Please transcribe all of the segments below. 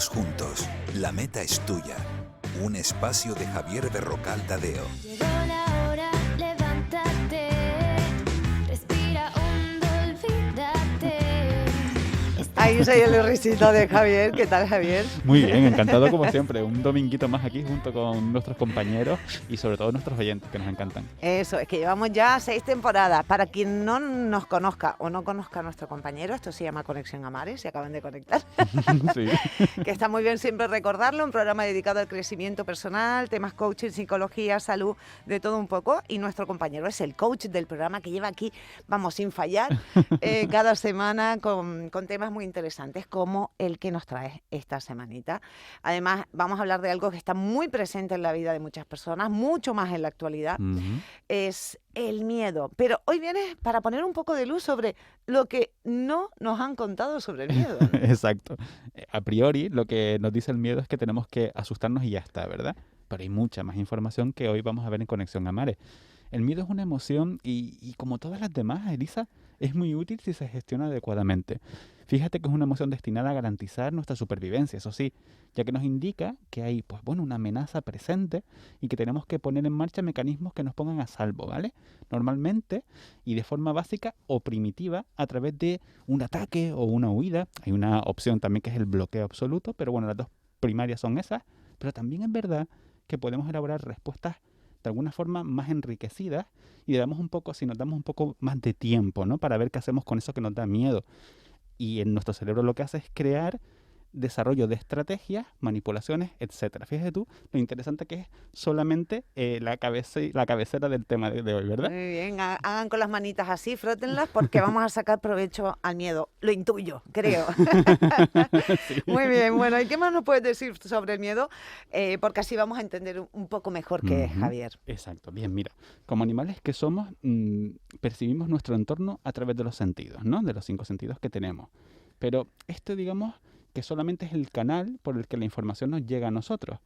Vamos juntos. La meta es tuya. Un espacio de Javier Berrocal Tadeo. Llegó la hora, levántate, respira hondo, olvídate. Ahí soy el risito de Javier. ¿Qué tal, Javier? Muy bien, encantado como siempre. Un dominguito más aquí junto con nuestros compañeros y sobre todo nuestros oyentes que nos encantan. Eso, es que llevamos ya 6 temporadas. Para quien no nos conozca o no conozca a nuestro compañero, esto se llama Conexión Amares, se acaban de conectar. Sí. Que está muy bien siempre recordarlo, un programa dedicado al crecimiento personal, temas coaching, psicología, salud, de todo un poco. Y nuestro compañero es el coach del programa que lleva aquí, vamos, sin fallar, cada semana con temas muy interesantes como el que nos trae esta semanita. Además, vamos a hablar de algo que está muy presente en la vida de muchas personas, mucho más en la actualidad, es el miedo. Pero hoy vienes para poner un poco de luz sobre lo que no nos han contado sobre el miedo, ¿no? Exacto. A priori, lo que nos dice el miedo es que tenemos que asustarnos y ya está, ¿verdad? Pero hay mucha más información que hoy vamos a ver en Conexión Amares. El miedo es una emoción y como todas las demás, Elisa, es muy útil si se gestiona adecuadamente. Fíjate que es una emoción destinada a garantizar nuestra supervivencia, eso sí, ya que nos indica que hay, pues bueno, una amenaza presente y que tenemos que poner en marcha mecanismos que nos pongan a salvo, ¿vale? Normalmente y de forma básica o primitiva a través de un ataque o una huida. Hay una opción también que es el bloqueo absoluto, pero bueno, las dos primarias son esas. Pero también es verdad que podemos elaborar respuestas de alguna forma más enriquecidas y le damos un poco, si nos damos un poco más de tiempo, ¿no? Para ver qué hacemos con eso que nos da miedo. Y en nuestro cerebro lo que hace es crear desarrollo de estrategias, manipulaciones, etcétera. Fíjate tú lo interesante que es solamente la cabecera del tema de hoy, ¿verdad? Muy bien, hagan con las manitas así, frótenlas porque vamos a sacar provecho al miedo. Lo intuyo, creo. Sí. Muy bien, bueno, ¿y qué más nos puedes decir sobre el miedo? Porque así vamos a entender un poco mejor qué es, Javier. Exacto, bien, mira, como animales que somos, percibimos nuestro entorno a través de los sentidos, ¿no? De los 5 sentidos que tenemos. Pero esto, digamos, que solamente es el canal por el que la información nos llega a nosotros.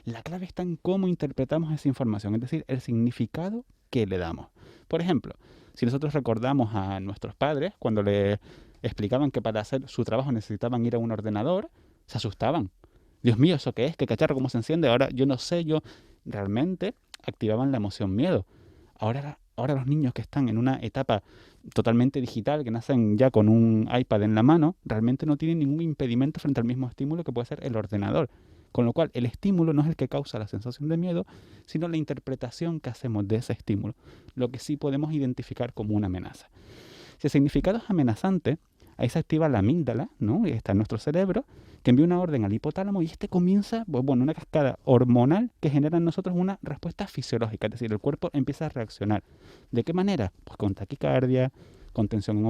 La clave está en cómo interpretamos esa información, es decir, el significado que le damos. Por ejemplo, si nosotros recordamos a nuestros padres cuando les explicaban que para hacer su trabajo necesitaban ir a un ordenador, se asustaban. Dios mío, ¿eso qué es? ¿Qué cacharro? ¿Cómo se enciende? Ahora yo no sé, realmente activaban la emoción miedo. Ahora los niños que están en una etapa totalmente digital, que nacen ya con un iPad en la mano, realmente no tienen ningún impedimento frente al mismo estímulo que puede ser el ordenador. Con lo cual, el estímulo no es el que causa la sensación de miedo, sino la interpretación que hacemos de ese estímulo, lo que sí podemos identificar como una amenaza. Si el significado es amenazante, ahí se activa la amígdala, ¿no? Y está en nuestro cerebro, que envía una orden al hipotálamo y comienza, pues bueno, una cascada hormonal que genera en nosotros una respuesta fisiológica, es decir, el cuerpo empieza a reaccionar. ¿De qué manera? Pues con taquicardia, con tensión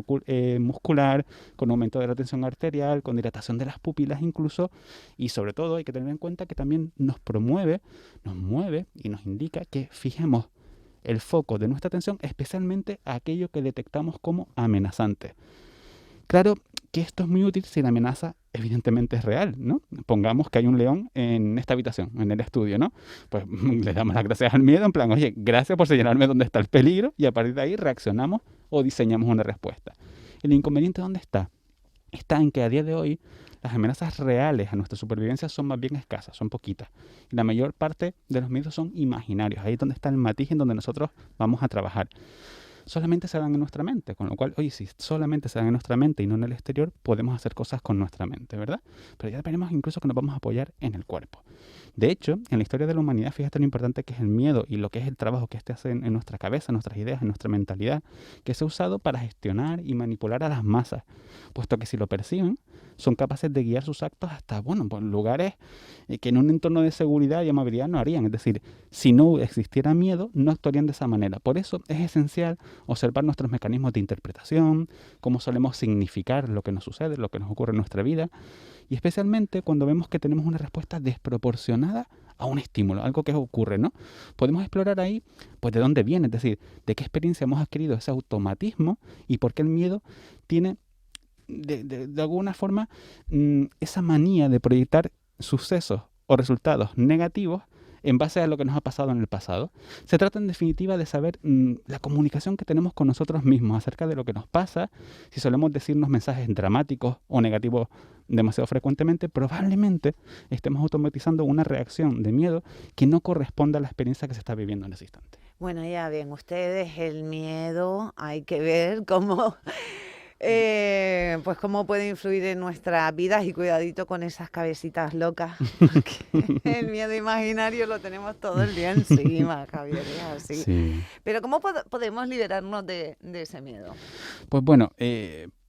muscular, con aumento de la tensión arterial, con dilatación de las pupilas incluso, y sobre todo hay que tener en cuenta que también nos mueve y nos indica que fijemos el foco de nuestra atención especialmente a aquello que detectamos como amenazante. Claro que esto es muy útil si la amenaza evidentemente es real, ¿no? Pongamos que hay un león en esta habitación, en el estudio, ¿no? Pues le damos las gracias al miedo, en plan, oye, gracias por señalarme dónde está el peligro, y a partir de ahí reaccionamos o diseñamos una respuesta. ¿El inconveniente dónde está? Está en que a día de hoy las amenazas reales a nuestra supervivencia son más bien escasas, son poquitas. Y la mayor parte de los miedos son imaginarios. Ahí es donde está el matiz en donde nosotros vamos a trabajar. Solamente se dan en nuestra mente, con lo cual, oye, si solamente se dan en nuestra mente y no en el exterior, podemos hacer cosas con nuestra mente, ¿verdad? Pero ya veremos incluso que nos vamos a apoyar en el cuerpo. De hecho, en la historia de la humanidad, fíjate lo importante que es el miedo y lo que es el trabajo que hace en nuestra cabeza, en nuestras ideas, en nuestra mentalidad, que se ha usado para gestionar y manipular a las masas, puesto que si lo perciben, son capaces de guiar sus actos hasta, bueno, pues lugares que en un entorno de seguridad y amabilidad no harían. Es decir, si no existiera miedo, no actuarían de esa manera. Por eso es esencial observar nuestros mecanismos de interpretación, cómo solemos significar lo que nos sucede, lo que nos ocurre en nuestra vida, y especialmente cuando vemos que tenemos una respuesta desproporcionada a un estímulo, algo que ocurre, ¿no? Podemos explorar ahí, pues, de dónde viene, es decir, de qué experiencia hemos adquirido ese automatismo y por qué el miedo tiene de alguna forma esa manía de proyectar sucesos o resultados negativos en base a lo que nos ha pasado en el pasado. Se trata en definitiva de saber la comunicación que tenemos con nosotros mismos acerca de lo que nos pasa. Si solemos decirnos mensajes dramáticos o negativos demasiado frecuentemente, probablemente estemos automatizando una reacción de miedo que no corresponde a la experiencia que se está viviendo en ese instante. Bueno, ya ven, ustedes el miedo, hay que ver cómo, pues cómo puede influir en nuestras vidas y cuidadito con esas cabecitas locas, porque el miedo imaginario lo tenemos todo el día encima, Javier, es así. Sí. Pero ¿cómo podemos liberarnos de ese miedo? Pues bueno,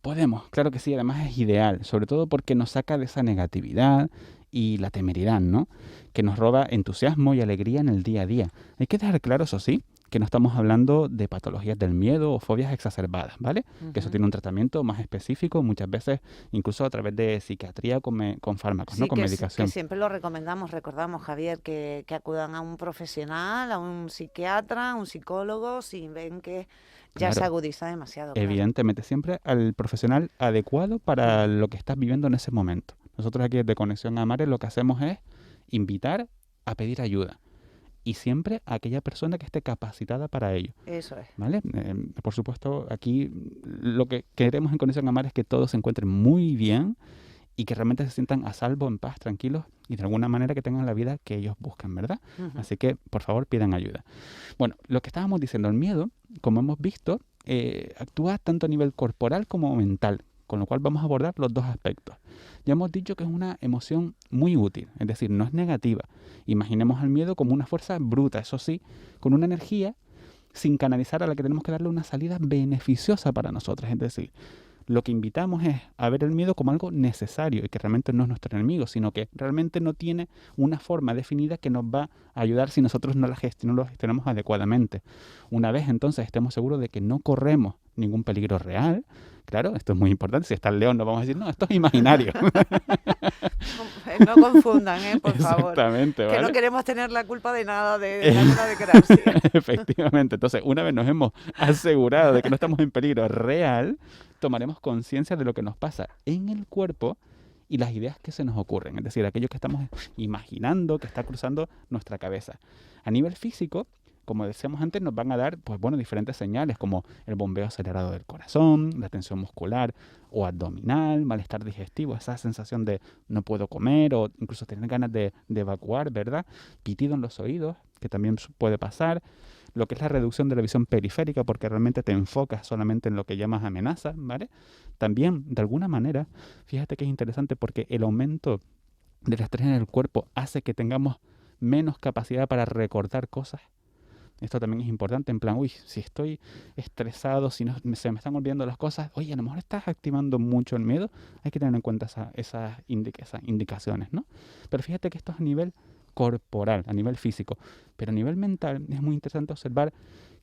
podemos, claro que sí, además es ideal, sobre todo porque nos saca de esa negatividad y la temeridad, ¿no? Que nos roba entusiasmo y alegría en el día a día. Hay que dejar claro, eso sí, que no estamos hablando de patologías del miedo o fobias exacerbadas, ¿vale? Que eso tiene un tratamiento más específico, muchas veces incluso a través de psiquiatría con fármacos, ¿no? Sí, Con que medicación. siempre lo recordamos, Javier, que acudan a un profesional, a un psiquiatra, a un psicólogo, si ven que ya se Claro. agudiza demasiado. Claro. Evidentemente, siempre al profesional adecuado para lo que estás viviendo en ese momento. Nosotros aquí desde Conexión Amares lo que hacemos es invitar a pedir ayuda. Y siempre a aquella persona que esté capacitada para ello, Eso es. ¿vale? Por supuesto, aquí lo que queremos en Conexión Amares es que todos se encuentren muy bien y que realmente se sientan a salvo, en paz, tranquilos y de alguna manera que tengan la vida que ellos buscan, ¿verdad? Así que, por favor, pidan ayuda. Bueno, lo que estábamos diciendo, el miedo, como hemos visto, actúa tanto a nivel corporal como mental, con lo cual vamos a abordar los dos aspectos. Ya hemos dicho que es una emoción muy útil, es decir, no es negativa. Imaginemos al miedo como una fuerza bruta, eso sí, con una energía sin canalizar a la que tenemos que darle una salida beneficiosa para nosotros. Es decir, lo que invitamos es a ver el miedo como algo necesario y que realmente no es nuestro enemigo, sino que realmente no tiene una forma definida que nos va a ayudar si nosotros no lo gestionamos adecuadamente. Una vez entonces estemos seguros de que no corremos ningún peligro real, claro, esto es muy importante, si está el león no vamos a decir, no, esto es imaginario. No confundan, por favor. Exactamente, ¿vale? Que no queremos tener la culpa de nada, de la luna de gracia. Efectivamente. Entonces, una vez nos hemos asegurado de que no estamos en peligro real, tomaremos conciencia de lo que nos pasa en el cuerpo y las ideas que se nos ocurren. Es decir, aquello que estamos imaginando, que está cruzando nuestra cabeza. A nivel físico, como decíamos antes, nos van a dar, pues bueno, diferentes señales como el bombeo acelerado del corazón, la tensión muscular o abdominal, malestar digestivo, esa sensación de no puedo comer o incluso tener ganas de evacuar, ¿verdad? Pitido en los oídos, que también puede pasar. Lo que es la reducción de la visión periférica, porque realmente te enfocas solamente en lo que llamas amenaza, ¿vale? También, de alguna manera, fíjate que es interesante porque el aumento del estrés en el cuerpo hace que tengamos menos capacidad para recordar cosas. Esto también es importante, en plan, uy, si estoy estresado, si no, se me están olvidando las cosas, oye, a lo mejor estás activando mucho el miedo, hay que tener en cuenta esas indicaciones, ¿no? Pero fíjate que esto es a nivel corporal, a nivel físico, pero a nivel mental es muy interesante observar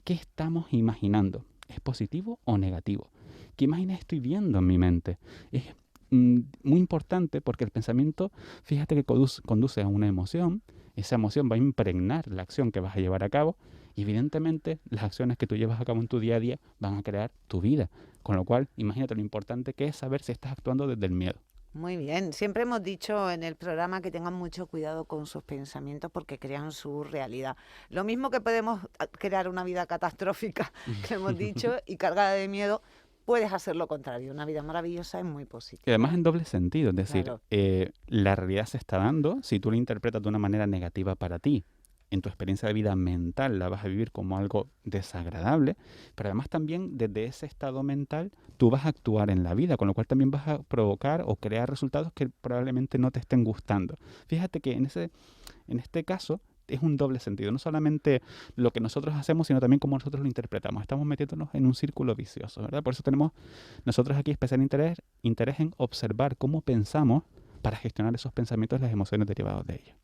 qué estamos imaginando, ¿es positivo o negativo? ¿Qué imágenes estoy viendo en mi mente? Es muy importante porque el pensamiento, fíjate que conduce a una emoción, esa emoción va a impregnar la acción que vas a llevar a cabo y evidentemente las acciones que tú llevas a cabo en tu día a día van a crear tu vida. Con lo cual, imagínate lo importante que es saber si estás actuando desde el miedo. Muy bien, siempre hemos dicho en el programa que tengan mucho cuidado con sus pensamientos porque crean su realidad. Lo mismo que podemos crear una vida catastrófica, que hemos dicho, y cargada de miedo, puedes hacer lo contrario. Una vida maravillosa es muy positiva. Y además en doble sentido, es decir, Claro. la realidad se está dando, si tú la interpretas de una manera negativa para ti, en tu experiencia de vida mental la vas a vivir como algo desagradable, pero además también desde ese estado mental tú vas a actuar en la vida, con lo cual también vas a provocar o crear resultados que probablemente no te estén gustando. Fíjate que en este caso es un doble sentido, no solamente lo que nosotros hacemos, sino también cómo nosotros lo interpretamos. Estamos metiéndonos en un círculo vicioso, ¿verdad? Por eso tenemos nosotros aquí especial interés en observar cómo pensamos para gestionar esos pensamientos y las emociones derivadas de ellos.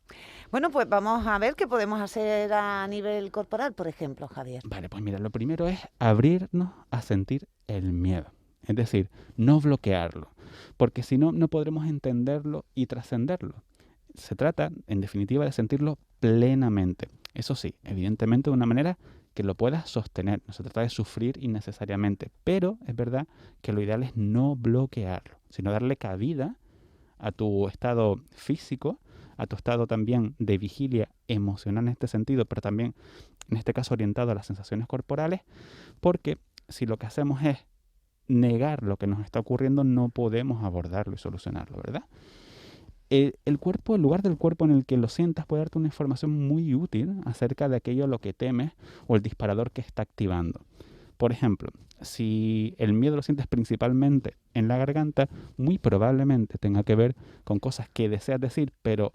Bueno, pues vamos a ver qué podemos hacer a nivel corporal, por ejemplo, Javier. Vale, pues mira, lo primero es abrirnos a sentir el miedo. Es decir, no bloquearlo, porque si no, no podremos entenderlo y trascenderlo. Se trata, en definitiva, de sentirlo plenamente. Eso sí, evidentemente de una manera que lo puedas sostener. No se trata de sufrir innecesariamente, pero es verdad que lo ideal es no bloquearlo, sino darle cabida a tu estado físico, a tu estado también de vigilia emocional en este sentido, pero también en este caso orientado a las sensaciones corporales, porque si lo que hacemos es negar lo que nos está ocurriendo, no podemos abordarlo y solucionarlo, ¿verdad? El cuerpo, el lugar del cuerpo en el que lo sientas puede darte una información muy útil acerca de aquello a lo que temes o el disparador que está activando. Por ejemplo, si el miedo lo sientes principalmente en la garganta, muy probablemente tenga que ver con cosas que deseas decir, pero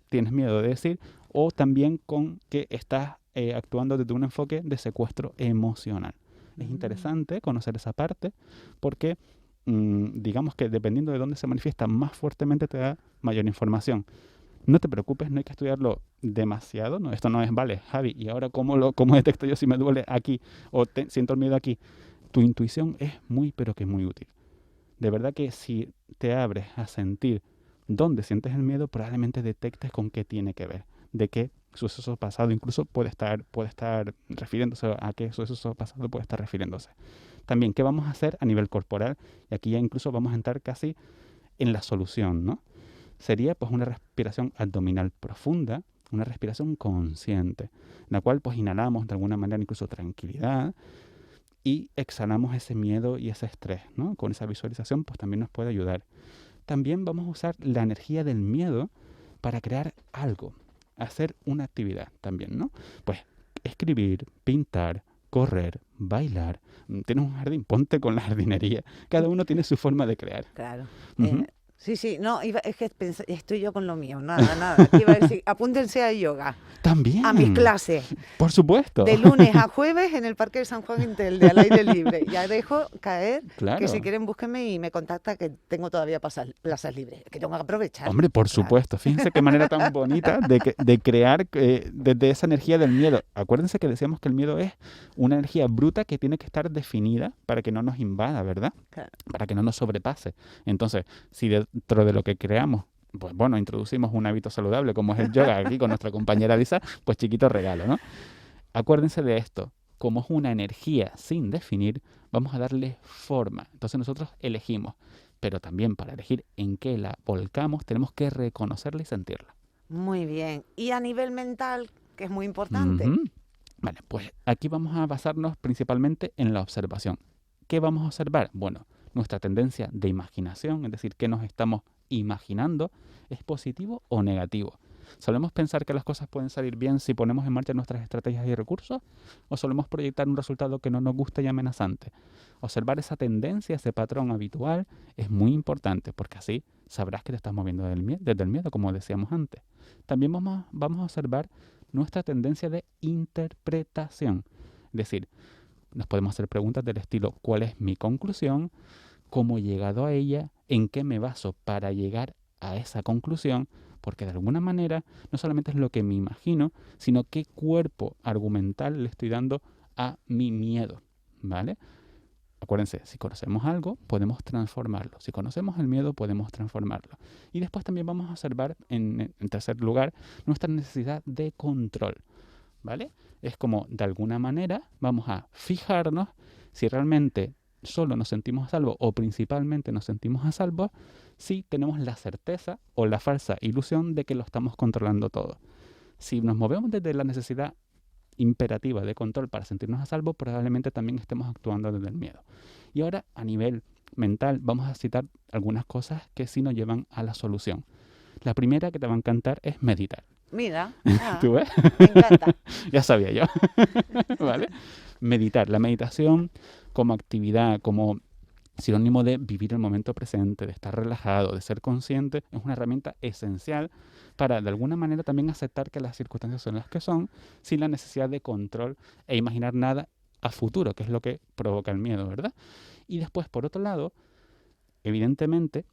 tienes miedo de decir, o también con que estás actuando desde un enfoque de secuestro emocional. Es interesante conocer esa parte porque digamos que dependiendo de dónde se manifiesta más fuertemente te da mayor información. No te preocupes, no hay que estudiarlo demasiado, ¿no? Esto no es, vale, Javi, ¿y ahora cómo detecto yo si me duele aquí o siento el miedo aquí? Tu intuición es muy, pero que muy útil. De verdad que si te abres a sentir dónde sientes el miedo, probablemente detectes con qué tiene que ver, de qué suceso pasado incluso puede estar refiriéndose, a qué suceso pasado puede estar refiriéndose. También, ¿qué vamos a hacer a nivel corporal? Y aquí ya incluso vamos a entrar casi en la solución, ¿no? Sería pues una respiración abdominal profunda, una respiración consciente, en la cual pues inhalamos de alguna manera incluso tranquilidad y exhalamos ese miedo y ese estrés, ¿no? Con esa visualización pues también nos puede ayudar. También vamos a usar la energía del miedo para crear algo, hacer una actividad también, ¿no? Pues escribir, pintar, correr, bailar. Tienes un jardín, ponte con la jardinería. Cada uno tiene su forma de crear. Claro. Ujú. Sí, no, es que estoy yo con lo mío, nada. Aquí iba a decir, apúntense a yoga, También. a mis clases, Por supuesto. de lunes a jueves en el Parque de San Juan en Telde, al aire libre. Ya dejo caer Claro. que si quieren búsquenme y me contacta que tengo todavía plazas libres, que tengo que aprovechar. Hombre, por Claro. supuesto. Fíjense qué manera tan bonita de crear desde esa energía del miedo. Acuérdense que decíamos que el miedo es una energía bruta que tiene que estar definida para que no nos invada, ¿verdad? Claro. Para que no nos sobrepase. Entonces, si dentro de lo que creamos, pues bueno, introducimos un hábito saludable como es el yoga aquí con nuestra compañera Lisa, pues chiquito regalo, ¿no? Acuérdense de esto. Como es una energía sin definir, vamos a darle forma. Entonces nosotros elegimos. Pero también para elegir en qué la volcamos, tenemos que reconocerla y sentirla. Muy bien. Y a nivel mental, que es muy importante. Ujú. Vale, pues aquí vamos a basarnos principalmente en la observación. ¿Qué vamos a observar? Bueno, nuestra tendencia de imaginación, es decir, qué nos estamos imaginando, ¿es positivo o negativo? ¿Solemos pensar que las cosas pueden salir bien si ponemos en marcha nuestras estrategias y recursos? ¿O solemos proyectar un resultado que no nos gusta y amenazante? Observar esa tendencia, ese patrón habitual, es muy importante porque así sabrás que te estás moviendo desde el miedo, como decíamos antes. También vamos a observar nuestra tendencia de interpretación. Es decir, nos podemos hacer preguntas del estilo, ¿cuál es mi conclusión? ¿Cómo he llegado a ella? ¿En qué me baso para llegar a esa conclusión? Porque de alguna manera no solamente es lo que me imagino, sino qué cuerpo argumental le estoy dando a mi miedo, ¿vale? Acuérdense, si conocemos algo, podemos transformarlo. Si conocemos el miedo, podemos transformarlo. Y después también vamos a observar, en tercer lugar, nuestra necesidad de control, ¿vale? Es como, de alguna manera, vamos a fijarnos si realmente solo nos sentimos a salvo o principalmente nos sentimos a salvo si tenemos la certeza o la falsa ilusión de que lo estamos controlando todo. Si nos movemos desde la necesidad imperativa de control para sentirnos a salvo, probablemente también estemos actuando desde el miedo. Y ahora, a nivel mental, vamos a citar algunas cosas que sí nos llevan a la solución. La primera que te va a encantar es meditar. Mira, ¿Tú ves? me encanta. Ya sabía yo. ¿Vale? Meditar. La meditación como actividad, como sinónimo de vivir el momento presente, de estar relajado, de ser consciente, es una herramienta esencial para de alguna manera también aceptar que las circunstancias son las que son, sin la necesidad de control e imaginar nada a futuro, que es lo que provoca el miedo, ¿verdad? Y después, por otro lado, evidentemente,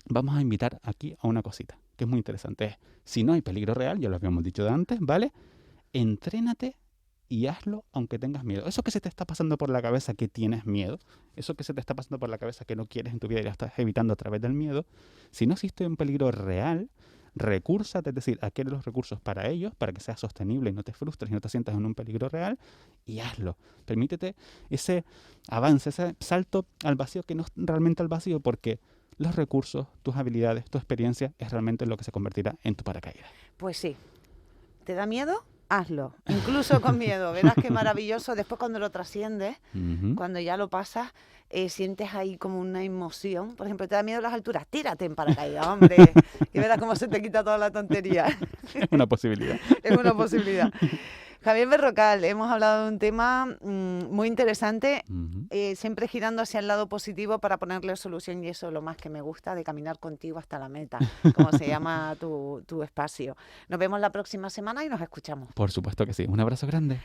vamos a invitar aquí a una cosita, que es muy interesante. Es, si no hay peligro real, ya lo habíamos dicho de antes, ¿vale? Entrénate y hazlo aunque tengas miedo. Eso que se te está pasando por la cabeza que tienes miedo, eso que se te está pasando por la cabeza que no quieres en tu vida y lo estás evitando a través del miedo, si no existe un peligro real, recúrsate, es decir, adquiere los recursos para ellos, para que sea sostenible y no te frustres y no te sientas en un peligro real, y hazlo. Permítete ese avance, ese salto al vacío que no es realmente al vacío, porque los recursos, tus habilidades, tu experiencia es realmente lo que se convertirá en tu paracaídas. Pues sí. ¿Te da miedo? Hazlo, incluso con miedo. Verás qué maravilloso. Después cuando lo trasciendes, cuando ya lo pasas, sientes ahí como una emoción. Por ejemplo, ¿te da miedo las alturas? Tírate en paracaídas, hombre. Y verás cómo se te quita toda la tontería. Es una posibilidad. Es una posibilidad. Javier Berrocal, hemos hablado de un tema muy interesante, siempre girando hacia el lado positivo para ponerle solución, y eso es lo más que me gusta de caminar contigo hasta la meta, como se llama tu espacio. Nos vemos la próxima semana y nos escuchamos. Por supuesto que sí. Un abrazo grande.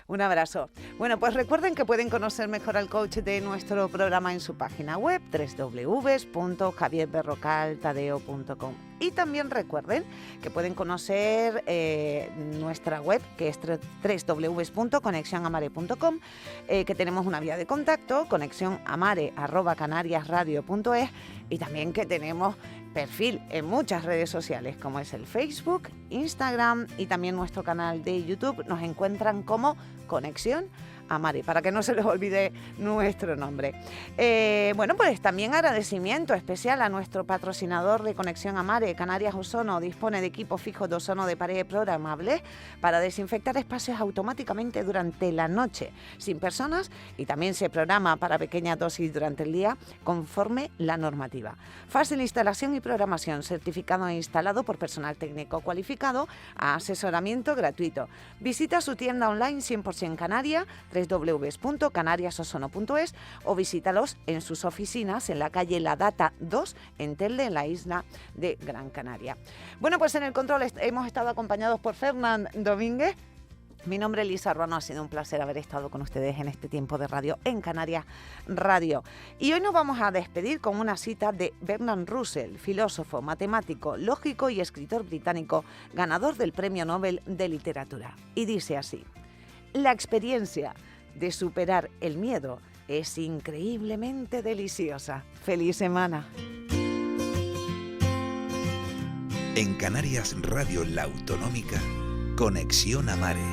Un abrazo. Bueno, pues recuerden que pueden conocer mejor al coach de nuestro programa en su página web, www.javierberrocaltadeo.com. Y también recuerden que pueden conocer nuestra web, que es www.conexionamare.com, que tenemos una vía de contacto, conexionamare@canariasradio.es, y también que tenemos perfil en muchas redes sociales, como es el Facebook, Instagram y también nuestro canal de YouTube. Nos encuentran como Conexión Amare, para que no se les olvide nuestro nombre. Bueno, pues también agradecimiento especial a nuestro patrocinador de Conexión Amare. Canarias Ozono dispone de equipo fijo de ozono de pared programable para desinfectar espacios automáticamente durante la noche, sin personas, y también se programa para pequeñas dosis durante el día, conforme la normativa. Fácil instalación y programación, certificado e instalado por personal técnico cualificado, a asesoramiento gratuito. Visita su tienda online 100% Canaria, www.canariasozono.es, o visítalos en sus oficinas en la calle La Data 2 en Telde, en la isla de Gran Canaria. Bueno, pues en el control hemos estado acompañados por Fernán Domínguez. Mi nombre es Lisa Ruano, ha sido un placer haber estado con ustedes en este tiempo de radio en Canarias Radio. Y hoy nos vamos a despedir con una cita de Bertrand Russell, filósofo, matemático, lógico y escritor británico, ganador del Premio Nobel de Literatura. Y dice así: la experiencia de superar el miedo es increíblemente deliciosa. ¡Feliz semana! En Canarias Radio La Autonómica, Conexión Amare.